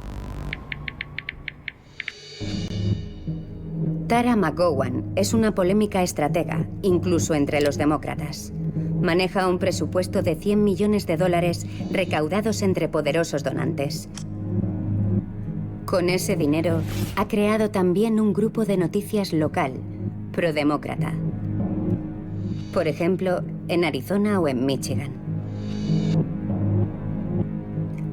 S1: Tara McGowan es una polémica estratega, incluso entre los demócratas. Maneja un presupuesto de $100 millones recaudados entre poderosos donantes. Con ese dinero, ha creado también un grupo de noticias local, prodemócrata. Por ejemplo, en Arizona o en Michigan.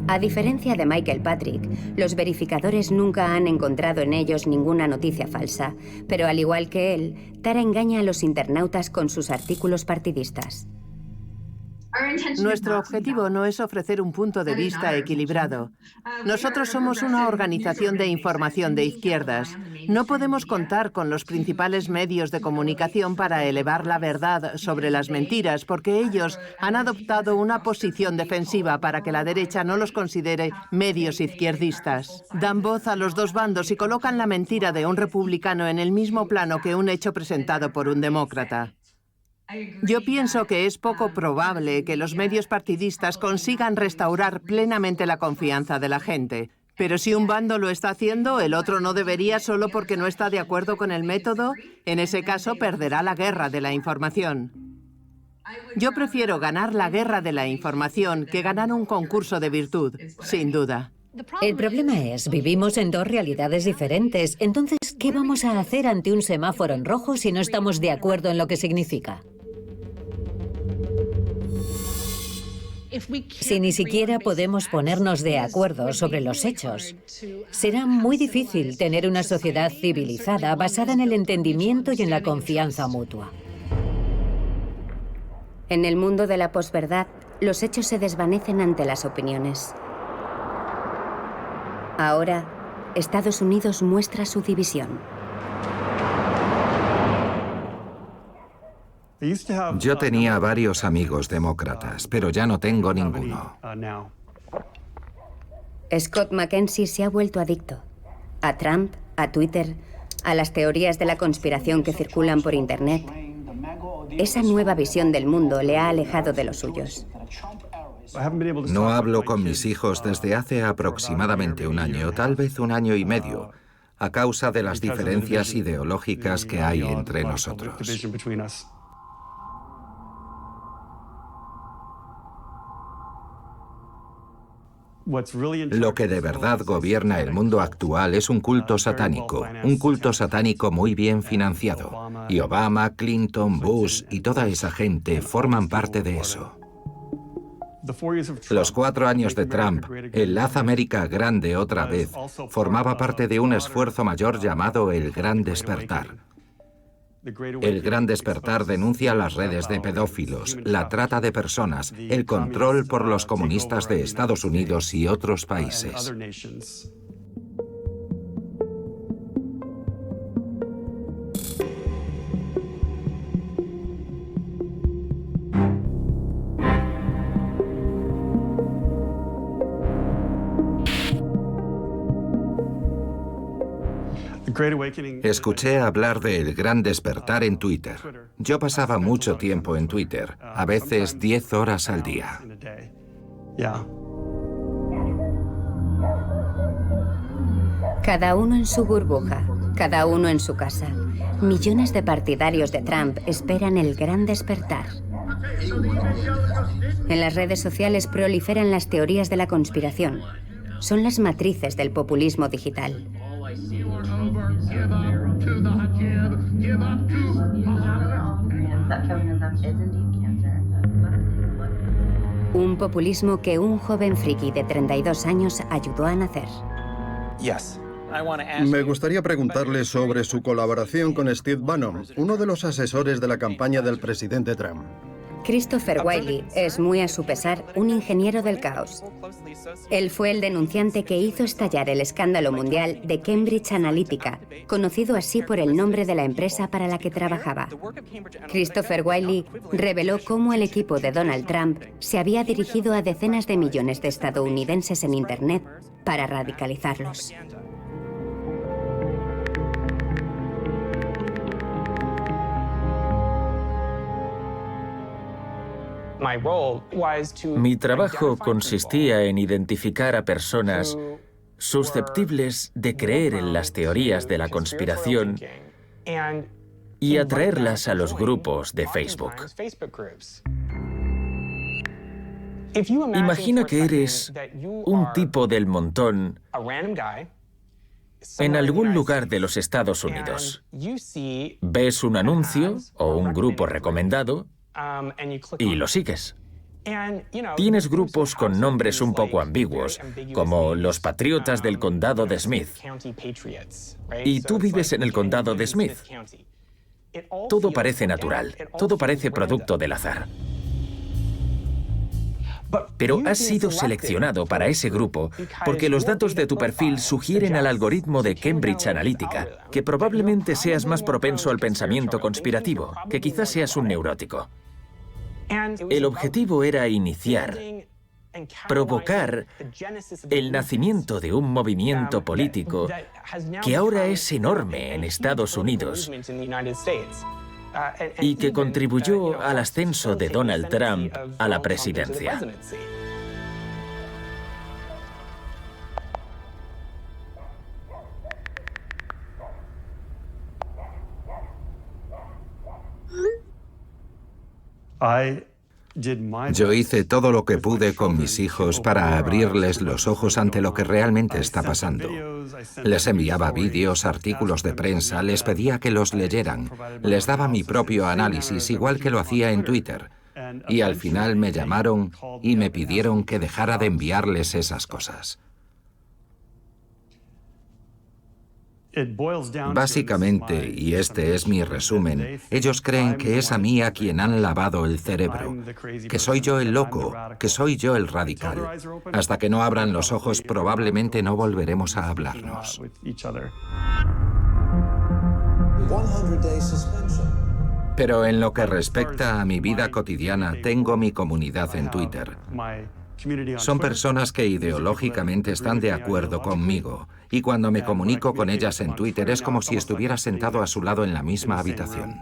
S1: A diferencia de Michael Patrick, los verificadores nunca han encontrado en ellos ninguna noticia falsa, pero al igual que él, Tara engaña a los internautas con sus artículos partidistas.
S2: Nuestro objetivo no es ofrecer un punto de vista equilibrado. Nosotros somos una organización de información de izquierdas. No podemos contar con los principales medios de comunicación para elevar la verdad sobre las mentiras, porque ellos han adoptado una posición defensiva para que la derecha no los considere medios izquierdistas. Dan voz a los 2 bandos y colocan la mentira de un republicano en el mismo plano que un hecho presentado por un demócrata. Yo pienso que es poco probable que los medios partidistas consigan restaurar plenamente la confianza de la gente. Pero si un bando lo está haciendo, el otro no debería solo porque no está de acuerdo con el método. En ese caso, perderá la guerra de la información. Yo prefiero ganar la guerra de la información que ganar un concurso de virtud, sin duda.
S7: El problema es, vivimos en dos realidades diferentes. Entonces, ¿qué vamos a hacer ante un semáforo en rojo si no estamos de acuerdo en lo que significa? Si ni siquiera podemos ponernos de acuerdo sobre los hechos, será muy difícil tener una sociedad civilizada basada en el entendimiento y en la confianza mutua.
S1: En el mundo de la posverdad, los hechos se desvanecen ante las opiniones. Ahora, Estados Unidos muestra su división.
S4: Yo tenía varios amigos demócratas, pero ya no tengo ninguno.
S1: Scott McKenzie se ha vuelto adicto. A Trump, a Twitter, a las teorías de la conspiración que circulan por Internet. Esa nueva visión del mundo le ha alejado de los suyos.
S4: No hablo con mis hijos desde hace aproximadamente un año, tal vez un año y medio, a causa de las diferencias ideológicas que hay entre nosotros. Lo que de verdad gobierna el mundo actual es un culto satánico muy bien financiado. Y Obama, Clinton, Bush y toda esa gente forman parte de eso. Los 4 años de Trump, el Haz América Grande otra vez, formaba parte de un esfuerzo mayor llamado el Gran Despertar. El Gran Despertar denuncia las redes de pedófilos, la trata de personas, el control por los comunistas de Estados Unidos y otros países. Escuché hablar del Gran Despertar en Twitter. Yo pasaba mucho tiempo en Twitter, a veces 10 horas al día.
S1: Cada uno en su burbuja, cada uno en su casa. Millones de partidarios de Trump esperan el Gran Despertar. En las redes sociales proliferan las teorías de la conspiración. Son las matrices del populismo digital. Un populismo que un joven friki de 32 años ayudó a nacer.
S3: Me gustaría preguntarle sobre su colaboración con Steve Bannon, uno de los asesores de la campaña del presidente Trump.
S1: Christopher Wiley es, muy a su pesar, un ingeniero del caos. Él fue el denunciante que hizo estallar el escándalo mundial de Cambridge Analytica, conocido así por el nombre de la empresa para la que trabajaba. Christopher Wiley reveló cómo el equipo de Donald Trump se había dirigido a decenas de millones de estadounidenses en Internet para radicalizarlos.
S6: Mi trabajo consistía en identificar a personas susceptibles de creer en las teorías de la conspiración y atraerlas a los grupos de Facebook. Imagina que eres un tipo del montón en algún lugar de los Estados Unidos. Ves un anuncio o un grupo recomendado y lo sigues. Tienes grupos con nombres un poco ambiguos, como los Patriotas del Condado de Smith. Y tú vives en el Condado de Smith. Todo parece natural, todo parece producto del azar. Pero has sido seleccionado para ese grupo porque los datos de tu perfil sugieren al algoritmo de Cambridge Analytica que probablemente seas más propenso al pensamiento conspirativo, que quizás seas un neurótico. El objetivo era iniciar, provocar el nacimiento de un movimiento político que ahora es enorme en Estados Unidos y que contribuyó al ascenso de Donald Trump a la presidencia.
S4: Yo hice todo lo que pude con mis hijos para abrirles los ojos ante lo que realmente está pasando. Les enviaba vídeos, artículos de prensa, les pedía que los leyeran, les daba mi propio análisis, igual que lo hacía en Twitter. Y al final me llamaron y me pidieron que dejara de enviarles esas cosas. Básicamente, y este es mi resumen, ellos creen que es a mí a quien han lavado el cerebro, que soy yo el loco, que soy yo el radical. Hasta que no abran los ojos, probablemente no volveremos a hablarnos. Pero en lo que respecta a mi vida cotidiana, tengo mi comunidad en Twitter. Son personas que ideológicamente están de acuerdo conmigo, y cuando me comunico con ellas en Twitter es como si estuviera sentado a su lado en la misma habitación.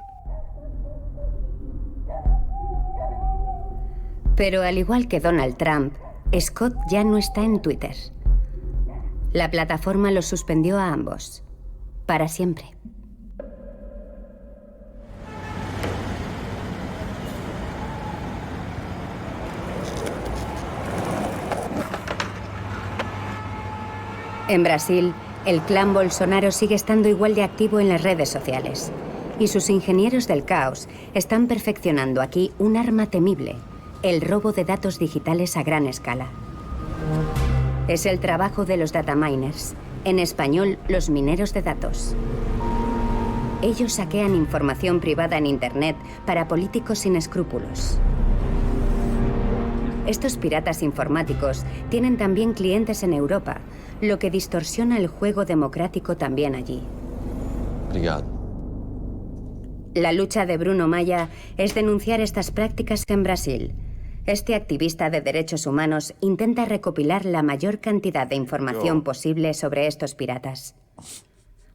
S1: Pero al igual que Donald Trump, Scott ya no está en Twitter. La plataforma los suspendió a ambos, para siempre. En Brasil, el clan Bolsonaro sigue estando igual de activo en las redes sociales. Y sus ingenieros del caos están perfeccionando aquí un arma temible, el robo de datos digitales a gran escala. Es el trabajo de los dataminers, en español, los mineros de datos. Ellos saquean información privada en Internet para políticos sin escrúpulos. Estos piratas informáticos tienen también clientes en Europa, lo que distorsiona el juego democrático también allí.
S13: Obrigado.
S1: La lucha de Bruno Maia es denunciar estas prácticas en Brasil. Este activista de derechos humanos intenta recopilar la mayor cantidad de información posible sobre estos piratas.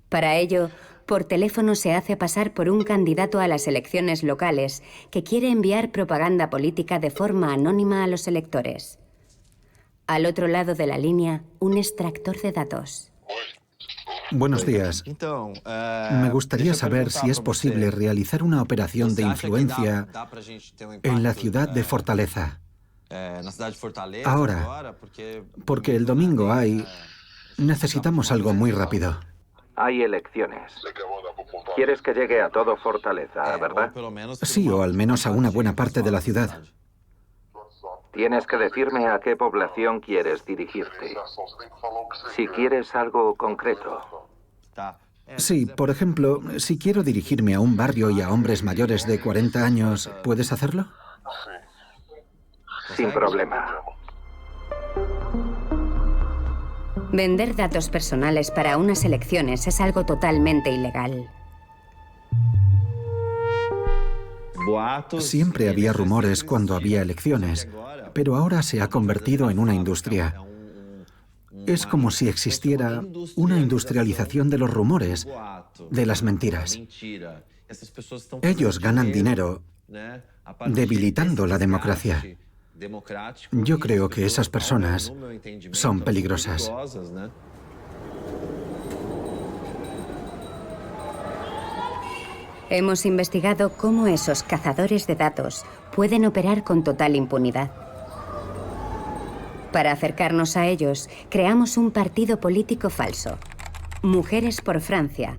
S1: Para ello, por teléfono se hace pasar por un candidato a las elecciones locales que quiere enviar propaganda política de forma anónima a los electores. Al otro lado de la línea, un extractor de datos.
S5: Buenos días. Me gustaría saber si es posible realizar una operación de influencia en la ciudad de Fortaleza. Ahora, porque el domingo necesitamos algo muy rápido.
S4: Hay elecciones. Quieres que llegue a todo Fortaleza, ¿verdad?
S5: Sí, o al menos a una buena parte de la ciudad.
S4: Tienes que decirme a qué población quieres dirigirte. Si quieres algo concreto.
S5: Sí, por ejemplo, si quiero dirigirme a un barrio y a hombres mayores de 40 años, ¿puedes hacerlo?
S4: Sin problema.
S1: Vender datos personales para unas elecciones es algo totalmente ilegal.
S5: Siempre había rumores cuando había elecciones, pero ahora se ha convertido en una industria. Es como si existiera una industrialización de los rumores, de las mentiras. Ellos ganan dinero debilitando la democracia. Yo creo que esas personas son peligrosas.
S1: Hemos investigado cómo esos cazadores de datos pueden operar con total impunidad. Para acercarnos a ellos, creamos un partido político falso. Mujeres por Francia,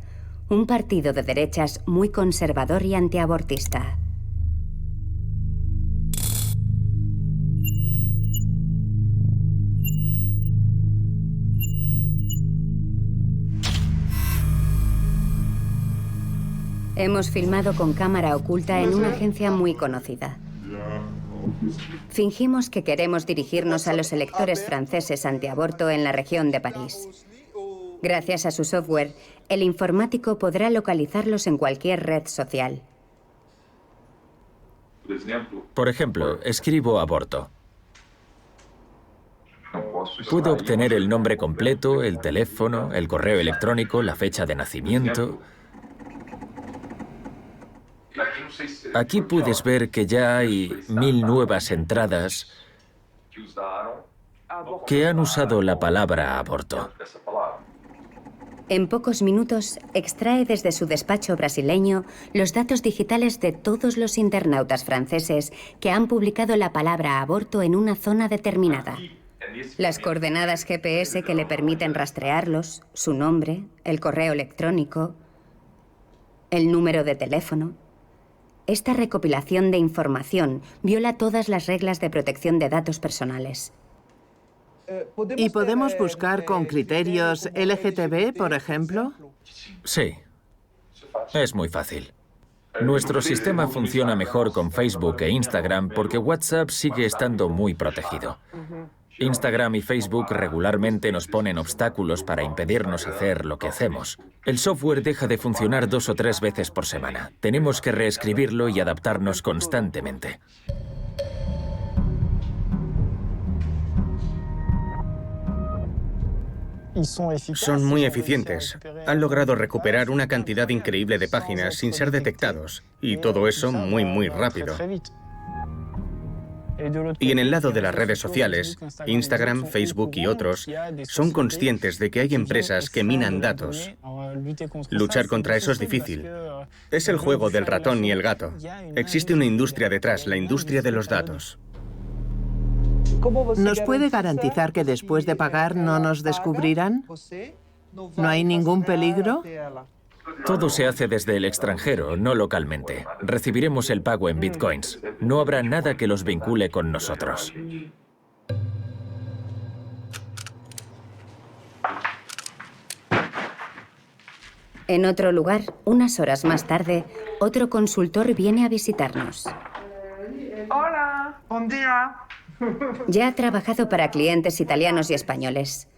S1: un partido de derechas muy conservador y antiabortista. Hemos filmado con cámara oculta en una agencia muy conocida. Fingimos que queremos dirigirnos a los electores franceses antiaborto en la región de París. Gracias a su software, el informático podrá localizarlos en cualquier red social.
S6: Por ejemplo, escribo aborto. Puedo obtener el nombre completo, el teléfono, el correo electrónico, la fecha de nacimiento. Aquí puedes ver que ya hay 1000 nuevas entradas que han usado la palabra aborto.
S1: En pocos minutos, extrae desde su despacho brasileño los datos digitales de todos los internautas franceses que han publicado la palabra aborto en una zona determinada. Las coordenadas GPS que le permiten rastrearlos, su nombre, el correo electrónico, el número de teléfono. Esta recopilación de información viola todas las reglas de protección de datos personales.
S2: ¿Y podemos buscar con criterios LGTB, por ejemplo?
S6: Sí. Es muy fácil. Nuestro sistema funciona mejor con Facebook e Instagram porque WhatsApp sigue estando muy protegido. Instagram y Facebook regularmente nos ponen obstáculos para impedirnos hacer lo que hacemos. El software deja de funcionar 2 o 3 veces por semana. Tenemos que reescribirlo y adaptarnos constantemente.
S10: Son muy eficientes. Han logrado recuperar una cantidad increíble de páginas sin ser detectados. Y todo eso muy rápido. Y en el lado de las redes sociales, Instagram, Facebook y otros, son conscientes de que hay empresas que minan datos. Luchar contra eso es difícil. Es el juego del ratón y el gato. Existe una industria detrás, la industria de los datos.
S2: ¿Nos puede garantizar que después de pagar no nos descubrirán? ¿No hay ningún peligro?
S6: Todo se hace desde el extranjero, no localmente. Recibiremos el pago en bitcoins. No habrá nada que los vincule con nosotros.
S1: En otro lugar, unas horas más tarde, otro consultor viene a visitarnos.
S13: Hola, buen día.
S1: Ya ha trabajado para clientes italianos y españoles.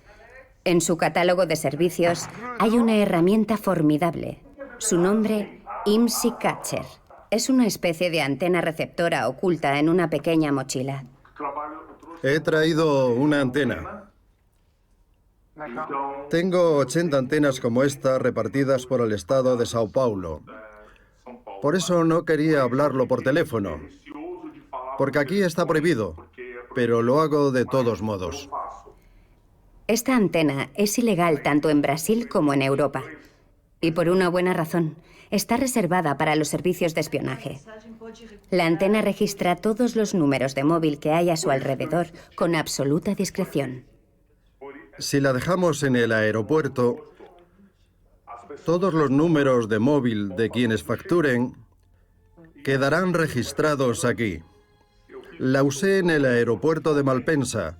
S1: En su catálogo de servicios hay una herramienta formidable. Su nombre, IMSI Catcher. Es una especie de antena receptora oculta en una pequeña mochila.
S3: He traído una antena. Tengo 80 antenas como esta repartidas por el estado de Sao Paulo. Por eso no quería hablarlo por teléfono, porque aquí está prohibido, pero lo hago de todos modos.
S1: Esta antena es ilegal tanto en Brasil como en Europa. Y por una buena razón. Está reservada para los servicios de espionaje. La antena registra todos los números de móvil que hay a su alrededor con absoluta discreción.
S3: Si la dejamos en el aeropuerto, todos los números de móvil de quienes facturen quedarán registrados aquí. La usé en el aeropuerto de Malpensa.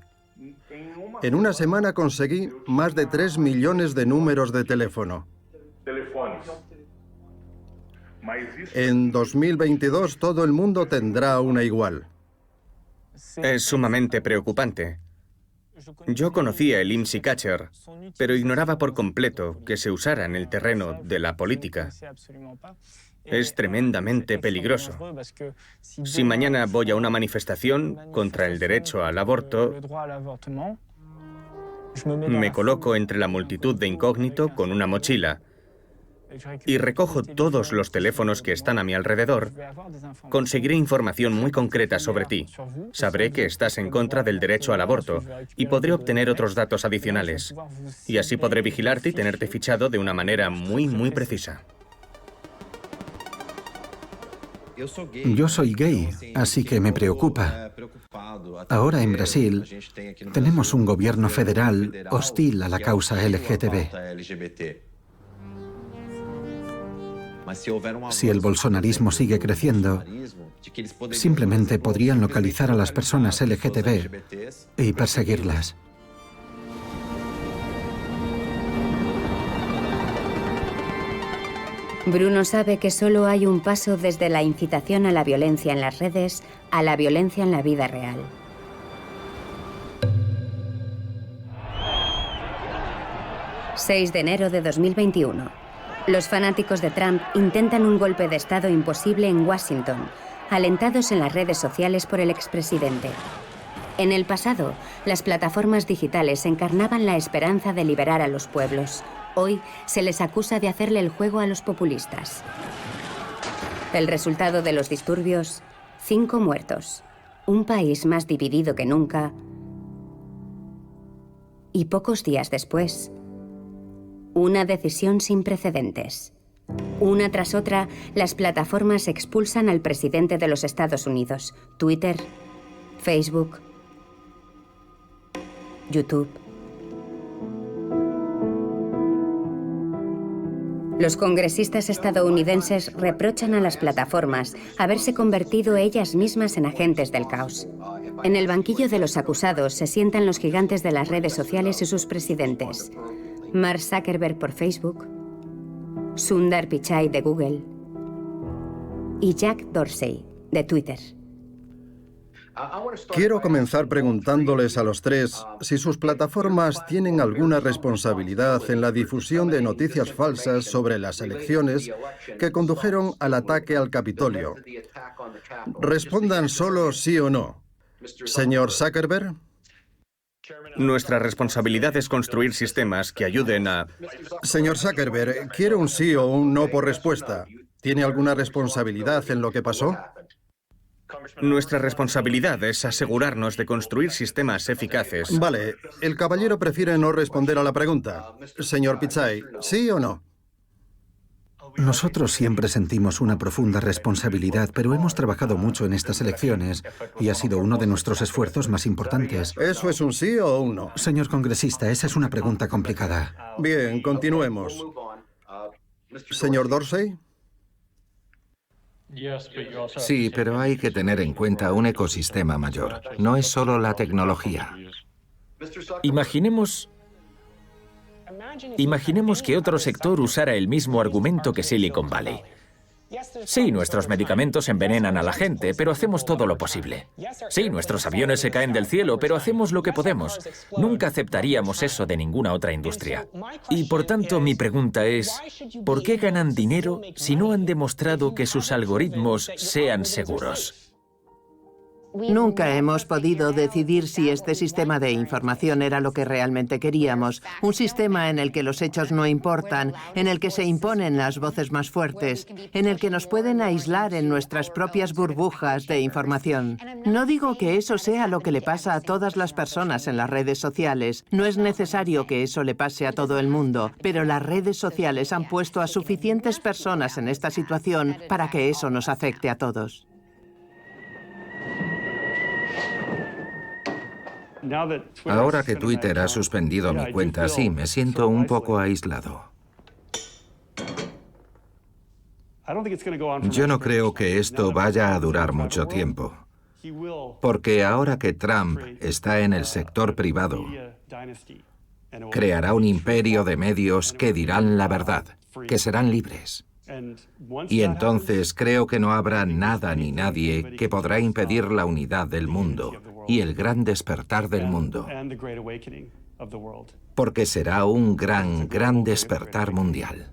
S3: En una semana conseguí más de 3 millones de números de teléfono. En 2022 todo el mundo tendrá una igual.
S10: Es sumamente preocupante. Yo conocía el IMSI Catcher, pero ignoraba por completo que se usara en el terreno de la política. Es tremendamente peligroso. Si mañana voy a una manifestación contra el derecho al aborto, me coloco entre la multitud de incógnito con una mochila y recojo todos los teléfonos que están a mi alrededor, conseguiré información muy concreta sobre ti. Sabré que estás en contra del derecho al aborto y podré obtener otros datos adicionales. Y así podré vigilarte y tenerte fichado de una manera muy precisa.
S5: Yo soy gay, así que me preocupa. Ahora en Brasil tenemos un gobierno federal hostil a la causa LGTB. Si el bolsonarismo sigue creciendo, simplemente podrían localizar a las personas LGTB y perseguirlas.
S1: Bruno sabe que solo hay un paso desde la incitación a la violencia en las redes a la violencia en la vida real. ...6 de enero de 2021. Los fanáticos de Trump intentan un golpe de Estado imposible en Washington, alentados en las redes sociales por el expresidente. En el pasado, las plataformas digitales encarnaban la esperanza de liberar a los pueblos. Hoy se les acusa de hacerle el juego a los populistas. El resultado de los disturbios: 5 muertos, un país más dividido que nunca. Y pocos días después, Una decisión sin precedentes. Una tras otra, las plataformas expulsan al presidente de los Estados Unidos. Twitter, Facebook, YouTube. Los congresistas estadounidenses reprochan a las plataformas haberse convertido ellas mismas en agentes del caos. En el banquillo de los acusados se sientan los gigantes de las redes sociales y sus presidentes. Mark Zuckerberg por Facebook, Sundar Pichai de Google y Jack Dorsey de Twitter.
S3: Quiero comenzar preguntándoles a los tres si sus plataformas tienen alguna responsabilidad en la difusión de noticias falsas sobre las elecciones que condujeron al ataque al Capitolio. Respondan solo sí o no. Señor Zuckerberg.
S10: Nuestra responsabilidad es construir sistemas que ayuden a...
S3: Señor Zuckerberg, quiero un sí o un no por respuesta. ¿Tiene alguna responsabilidad en lo que pasó?
S10: Nuestra responsabilidad es asegurarnos de construir sistemas eficaces.
S3: Vale, el caballero prefiere no responder a la pregunta. Señor Pichai, ¿sí o no?
S5: Nosotros siempre sentimos una profunda responsabilidad, pero hemos trabajado mucho en estas elecciones y ha sido uno de nuestros esfuerzos más importantes.
S3: ¿Eso es un sí o un no?
S5: Señor congresista, esa es una pregunta complicada.
S3: Bien, continuemos. Señor Dorsey.
S4: Sí, pero hay que tener en cuenta un ecosistema mayor. No es solo la tecnología.
S6: Imaginemos que otro sector usara el mismo argumento que Silicon Valley. Sí, nuestros medicamentos envenenan a la gente, pero hacemos todo lo posible. Sí, nuestros aviones se caen del cielo, pero hacemos lo que podemos. Nunca aceptaríamos eso de ninguna otra industria. Y por tanto, mi pregunta es, ¿por qué ganan dinero si no han demostrado que sus algoritmos sean seguros?
S2: Nunca hemos podido decidir si este sistema de información era lo que realmente queríamos. Un sistema en el que los hechos no importan, en el que se imponen las voces más fuertes, en el que nos pueden aislar en nuestras propias burbujas de información. No digo que eso sea lo que le pasa a todas las personas en las redes sociales. No es necesario que eso le pase a todo el mundo, pero las redes sociales han puesto a suficientes personas en esta situación para que eso nos afecte a todos.
S4: Ahora que Twitter ha suspendido mi cuenta, sí, me siento un poco aislado. Yo no creo que esto vaya a durar mucho tiempo, porque ahora que Trump está en el sector privado, creará un imperio de medios que dirán la verdad, que serán libres. Y entonces creo que no habrá nada ni nadie que podrá impedir la unidad del mundo y el gran despertar del mundo, porque será un gran despertar mundial.